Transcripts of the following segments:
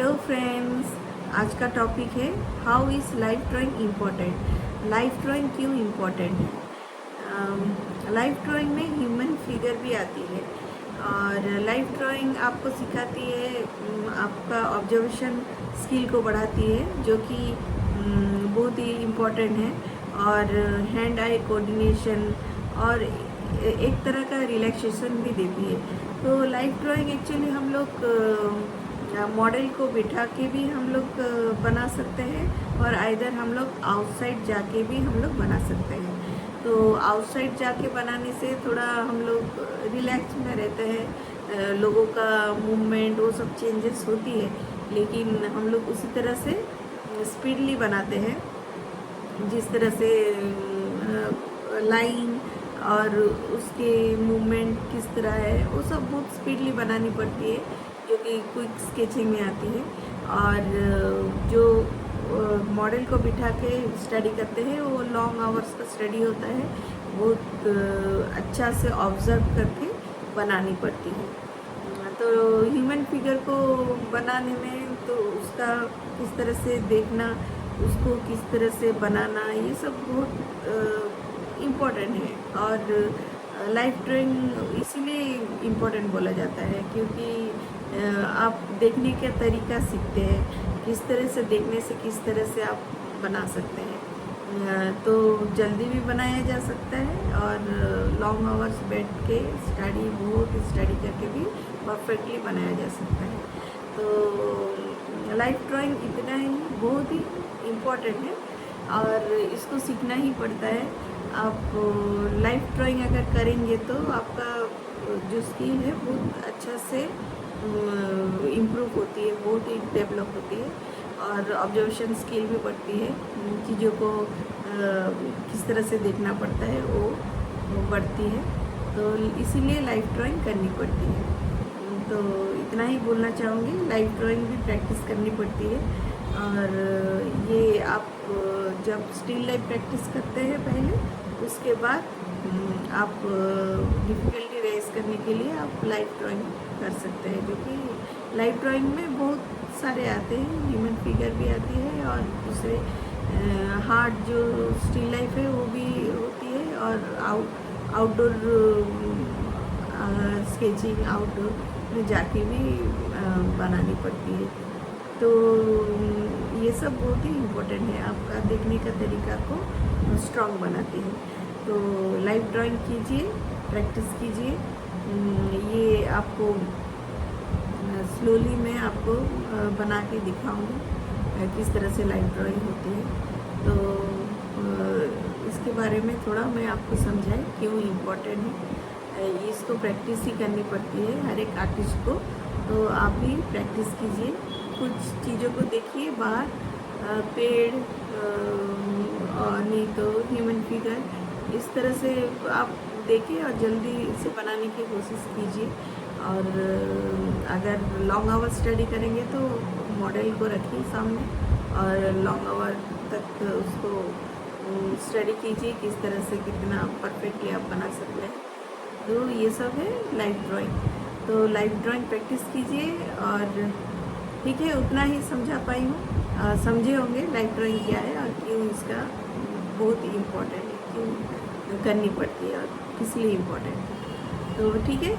Hello friends, आज का topic है how is life drawing important. Life drawing क्यों इम्पोर्टेंट है? लाइफ ड्राइंग में ह्यूमन फिगर भी आती है और लाइफ ड्राइंग आपको सिखाती है, आपका ऑब्जर्वेशन स्किल को बढ़ाती है, जो कि बहुत ही इम्पोर्टेंट है। और हैंड आई कोऑर्डिनेशन और एक तरह का रिलैक्सेशन भी देती है। तो लाइफ ड्राइंग एक्चुअली हम लोग मॉडल को बिठा के भी हम लोग बना सकते हैं और आइदर हम लोग आउटसाइड जाके भी हम लोग बना सकते हैं। तो आउटसाइड जाके बनाने से थोड़ा हम लोग रिलैक्स में रहते हैं, लोगों का मूवमेंट वो सब चेंजेस होती है, लेकिन हम लोग उसी तरह से स्पीडली बनाते हैं जिस तरह से लाइन और उसके मूवमेंट किस तरह है वो सब बहुत स्पीडली बनानी पड़ती है, जो कि क्विक स्केचिंग में आती है। और जो मॉडल को बिठा के स्टडी करते हैं वो लॉन्ग आवर्स का स्टडी होता है, बहुत अच्छा से ऑब्ज़र्व करके बनानी पड़ती है। तो ह्यूमन फिगर को बनाने में तो उसका किस तरह से देखना, उसको किस तरह से बनाना, ये सब बहुत इम्पोर्टेंट है। और लाइफ ड्राइंग इसीलिए इम्पोर्टेंट बोला जाता है क्योंकि आप देखने का तरीका सीखते हैं, किस तरह से देखने से किस तरह से आप बना सकते हैं। तो जल्दी भी बनाया जा सकता है और लॉन्ग आवर्स बैठ के बहुत स्टडी करके भी परफेक्टली बनाया जा सकता है। तो लाइफ ड्राइंग इतना ही बहुत ही इम्पोर्टेंट है और इसको सीखना ही पड़ता है। आप लाइफ ड्राइंग अगर करेंगे तो आपका जो स्किल है बहुत अच्छा से इम्प्रूव होती है, बहुत ही डेवलप होती है और ऑब्जर्वेशन स्किल भी बढ़ती है। चीज़ों को किस तरह से देखना पड़ता है वो बढ़ती है। तो इसीलिए लाइफ ड्राइंग करनी पड़ती है। तो इतना ही बोलना चाहूँगी, लाइफ ड्राइंग भी प्रैक्टिस करनी पड़ती है। और ये आप जब स्टिल लाइफ प्रैक्टिस करते हैं पहले, उसके बाद आप डिफ़िकल्टी रेस करने के लिए आप लाइफ ड्राइंग कर सकते हैं, जो कि लाइफ ड्राइंग में बहुत सारे आते हैं, ह्यूमन फिगर भी आती है और दूसरे हार्ड जो स्टिल लाइफ है वो भी होती है और आउटडोर स्केचिंग आउटडोर में जाके भी बनानी पड़ती है। तो ये सब बहुत ही इम्पोर्टेंट है, आपका देखने का तरीका को स्ट्रॉन्ग बनाती है। तो लाइफ ड्राइंग कीजिए, प्रैक्टिस कीजिए। ये आपको स्लोली मैं आपको बना के दिखाऊंगी किस तरह से लाइफ ड्राइंग होती है। तो इसके बारे में थोड़ा मैं आपको समझाएं क्यों इम्पोर्टेंट है। इसको प्रैक्टिस ही करनी पड़ती है हर एक आर्टिस्ट को। तो आप भी प्रैक्टिस कीजिए, कुछ चीज़ों को देखिए बाहर, पेड़ और नहीं तो ह्यूमन फिगर, इस तरह से आप देखिए और जल्दी इसे बनाने की कोशिश कीजिए। और अगर लॉन्ग आवर स्टडी करेंगे तो मॉडल को रखिए सामने और लॉन्ग आवर तक उसको स्टडी कीजिए किस तरह से कितना परफेक्टली आप बना सकते हैं। तो ये सब है लाइफ ड्राइंग। तो लाइफ ड्राइंग प्रैक्टिस कीजिए। और ठीक है, उतना ही समझा पाई हूँ। समझे होंगे लाइफ ड्राइंग क्या है और क्यों इसका बहुत ही इम्पोर्टेंट है, क्यों करनी पड़ती है और किस लिए इम्पोर्टेंट है। तो ठीक है,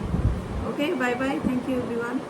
okay, bye bye, thank you everyone.